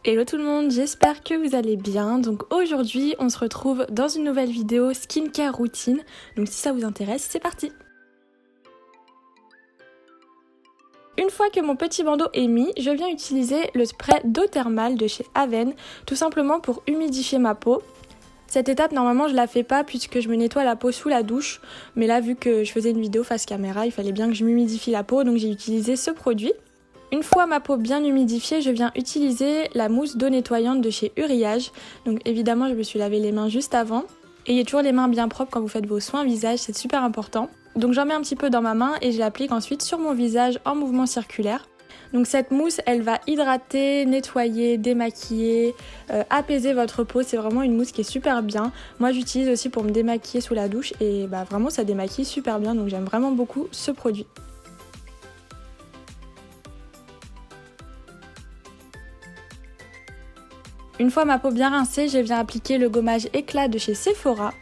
Hello tout le monde, j'espère que vous allez bien. Donc aujourd'hui, on se retrouve dans une nouvelle vidéo skincare routine. Donc si ça vous intéresse, c'est parti. Une fois que mon petit bandeau est mis, je viens utiliser le spray d'eau thermale de chez Aven, tout simplement pour humidifier ma peau. Cette étape, normalement, je la fais pas puisque je me nettoie la peau sous la douche. Mais là, vu que je faisais une vidéo face caméra, il fallait bien que je m'humidifie la peau, donc j'ai utilisé ce produit. Une fois ma peau bien humidifiée, je viens utiliser la mousse d'eau nettoyante de chez Uriage. Donc évidemment, je me suis lavé les mains juste avant. Ayez toujours les mains bien propres quand vous faites vos soins visage, c'est super important. Donc j'en mets un petit peu dans ma main et je l'applique ensuite sur mon visage en mouvement circulaire. Donc cette mousse, elle va hydrater, nettoyer, démaquiller, apaiser votre peau. C'est vraiment une mousse qui est super bien. Moi j'utilise aussi pour me démaquiller sous la douche et vraiment ça démaquille super bien. Donc j'aime vraiment beaucoup ce produit. Une fois ma peau bien rincée, je viens appliquer le gommage éclat de chez Sephora.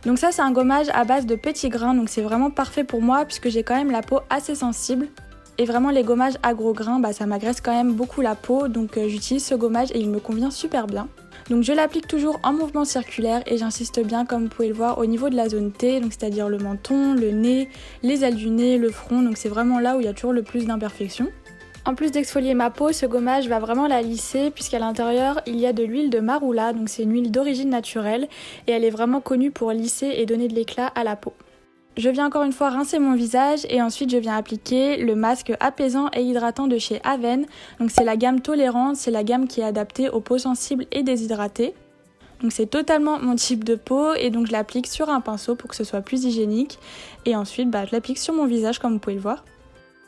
Donc ça c'est un gommage à base de petits grains, donc c'est vraiment parfait pour moi puisque j'ai quand même la peau assez sensible. Et vraiment les gommages à gros grains, ça m'agresse quand même beaucoup la peau, donc j'utilise ce gommage et il me convient super bien. Donc je l'applique toujours en mouvement circulaire et j'insiste bien comme vous pouvez le voir au niveau de la zone T, donc c'est-à-dire le menton, le nez, les ailes du nez, le front, donc c'est vraiment là où il y a toujours le plus d'imperfections. En plus d'exfolier ma peau, ce gommage va vraiment la lisser puisqu'à l'intérieur il y a de l'huile de marula, donc c'est une huile d'origine naturelle et elle est vraiment connue pour lisser et donner de l'éclat à la peau. Je viens encore une fois rincer mon visage et ensuite je viens appliquer le masque apaisant et hydratant de chez Aven. Donc c'est la gamme tolérante, c'est la gamme qui est adaptée aux peaux sensibles et déshydratées. Donc c'est totalement mon type de peau et donc je l'applique sur un pinceau pour que ce soit plus hygiénique et ensuite je l'applique sur mon visage comme vous pouvez le voir.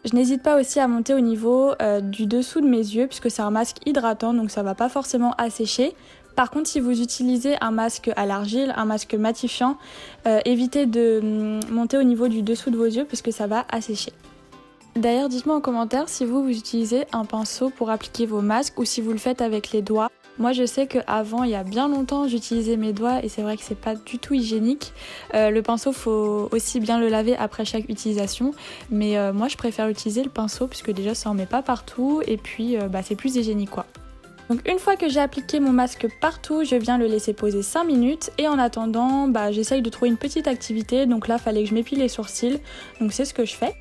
Je n'hésite pas aussi à monter au niveau du dessous de mes yeux puisque c'est un masque hydratant donc ça va pas forcément assécher. Par contre si vous utilisez un masque à l'argile, un masque matifiant, évitez de monter au niveau du dessous de vos yeux puisque ça va assécher. D'ailleurs dites-moi en commentaire si vous utilisez un pinceau pour appliquer vos masques ou si vous le faites avec les doigts. Moi je sais qu'avant, il y a bien longtemps, j'utilisais mes doigts et c'est vrai que c'est pas du tout hygiénique. Le pinceau, faut aussi bien le laver après chaque utilisation. Mais moi je préfère utiliser le pinceau puisque déjà ça en met pas partout et puis c'est plus hygiénique quoi. Donc une fois que j'ai appliqué mon masque partout, je viens le laisser poser 5 minutes et en attendant, j'essaye de trouver une petite activité. Donc là, fallait que je m'épile les sourcils, donc c'est ce que je fais.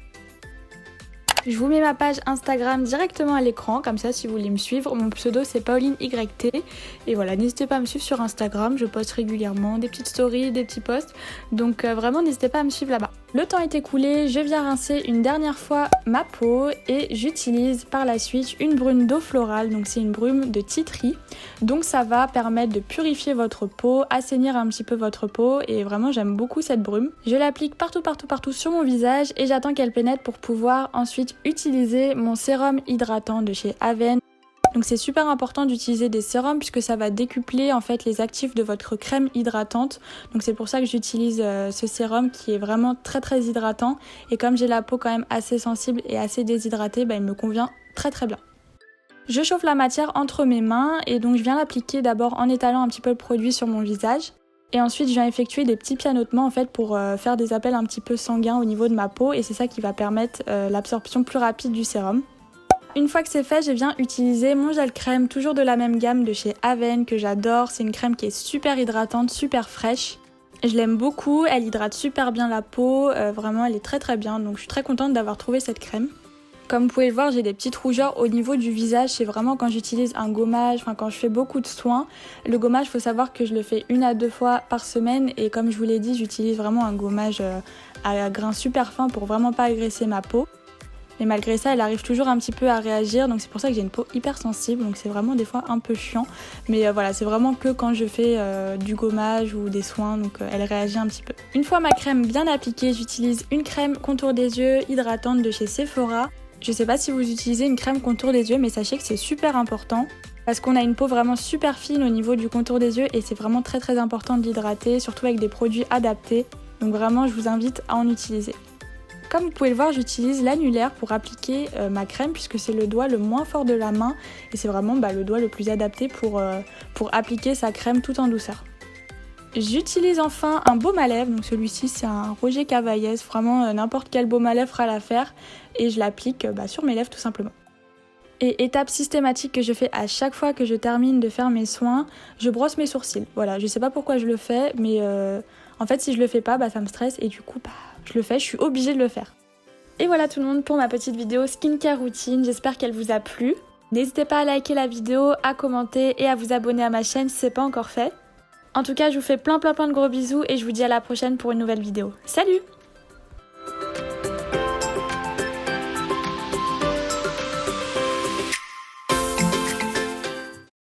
Je vous mets ma page Instagram directement à l'écran, comme ça si vous voulez me suivre. Mon pseudo c'est PaulineYT. Et voilà, n'hésitez pas à me suivre sur Instagram, je poste régulièrement des petites stories, des petits posts. Donc vraiment n'hésitez pas à me suivre là-bas. Le temps est écoulé, je viens rincer une dernière fois ma peau et j'utilise par la suite une brume d'eau florale. Donc c'est une brume de tea tree. Donc ça va permettre de purifier votre peau, assainir un petit peu votre peau et vraiment j'aime beaucoup cette brume. Je l'applique partout sur mon visage et j'attends qu'elle pénètre pour pouvoir ensuite utiliser mon sérum hydratant de chez Aven. Donc c'est super important d'utiliser des sérums puisque ça va décupler en fait les actifs de votre crème hydratante. Donc c'est pour ça que j'utilise ce sérum qui est vraiment très hydratant et comme j'ai la peau quand même assez sensible et assez déshydratée, il me convient très bien. Je chauffe la matière entre mes mains et donc je viens l'appliquer d'abord en étalant un petit peu le produit sur mon visage. Et ensuite, je viens effectuer des petits pianotements en fait pour faire des appels un petit peu sanguins au niveau de ma peau et c'est ça qui va permettre l'absorption plus rapide du sérum. Une fois que c'est fait, je viens utiliser mon gel crème, toujours de la même gamme de chez Aven que j'adore. C'est une crème qui est super hydratante, super fraîche. Je l'aime beaucoup, elle hydrate super bien la peau, vraiment elle est très bien donc je suis très contente d'avoir trouvé cette crème. Comme vous pouvez le voir, j'ai des petites rougeurs au niveau du visage, c'est vraiment quand j'utilise un gommage, quand je fais beaucoup de soins. Le gommage, il faut savoir que je le fais 1 à 2 fois par semaine et comme je vous l'ai dit, j'utilise vraiment un gommage à grains super fins pour vraiment pas agresser ma peau. Mais malgré ça, elle arrive toujours un petit peu à réagir, donc c'est pour ça que j'ai une peau hyper sensible, donc c'est vraiment des fois un peu chiant. Mais voilà, c'est vraiment que quand je fais du gommage ou des soins, donc elle réagit un petit peu. Une fois ma crème bien appliquée, j'utilise une crème contour des yeux hydratante de chez Sephora. Je sais pas si vous utilisez une crème contour des yeux, mais sachez que c'est super important parce qu'on a une peau vraiment super fine au niveau du contour des yeux et c'est vraiment très important de l'hydrater, surtout avec des produits adaptés. Donc vraiment, je vous invite à en utiliser. Comme vous pouvez le voir, j'utilise l'annulaire pour appliquer ma crème puisque c'est le doigt le moins fort de la main et c'est vraiment le doigt le plus adapté pour appliquer sa crème tout en douceur. J'utilise enfin un baume à lèvres, donc celui-ci c'est un Roger Cavaillès, vraiment n'importe quel baume à lèvres à l'affaire et je l'applique sur mes lèvres tout simplement. Et étape systématique que je fais à chaque fois que je termine de faire mes soins, je brosse mes sourcils. Voilà, je sais pas pourquoi je le fais, mais en fait si je le fais pas, ça me stresse et du coup je le fais, je suis obligée de le faire. Et voilà tout le monde pour ma petite vidéo skincare routine, j'espère qu'elle vous a plu. N'hésitez pas à liker la vidéo, à commenter et à vous abonner à ma chaîne si c'est pas encore fait. En tout cas, je vous fais plein de gros bisous et je vous dis à la prochaine pour une nouvelle vidéo. Salut!